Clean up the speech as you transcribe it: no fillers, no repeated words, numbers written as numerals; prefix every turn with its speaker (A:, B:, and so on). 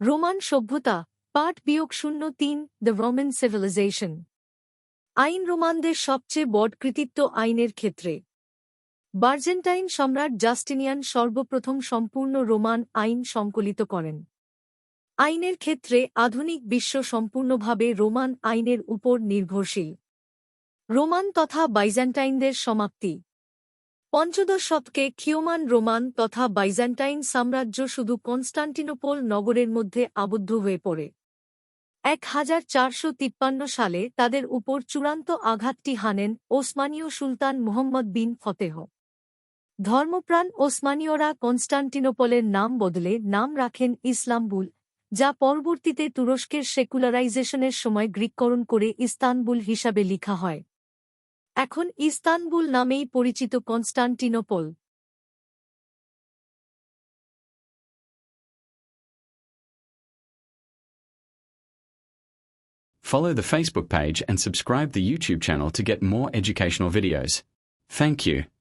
A: Roman সভ্যতা পাঠ বিয়োগ 03 দ্য রোমান সিভিলাইজেশন। আইন রোমানদের সবচেয়ে বড় কৃতিত্ব আইনের ক্ষেত্রে। বার্জেন্টাইন সম্রাট জাস্টিনিয়ান সর্বপ্রথম সম্পূর্ণ রোমান আইন সংকলিত করেন। আইনের ক্ষেত্রে আধুনিক বিশ্ব সম্পূর্ণভাবে রোমান আইনের উপর নির্ভরশীল। রোমান তথা বাইজেন্টাইনদের সমাপ্তি। পঞ্চদশ শতকে ক্ষীয়মান রোমান তথা বাইজেন্টাইন সাম্রাজ্য শুধু কনস্টান্টিনোপল নগরের মধ্যে আবদ্ধ হয়ে পড়ে। 1453 সালে তাদের উপর চূড়ান্ত আঘাতটি হানেন ওসমানীয় সুলতান মুহাম্মদ বিন ফতেহ। ধর্মপ্রাণ ওসমানীয়রা কনস্টান্টিনোপলের নাম বদলে নাম রাখেন ইসলামবুল, যা পরবর্তীতে তুরস্কের সেকুলারাইজেশনের সময় গ্রীককরণ করে ইস্তানবুল হিসাবে লিখা হয়। এখন ইস্তানবুল নামেই পরিচিত Constantinople.
B: Follow the Facebook page and subscribe the YouTube channel to get more educational videos. Thank you.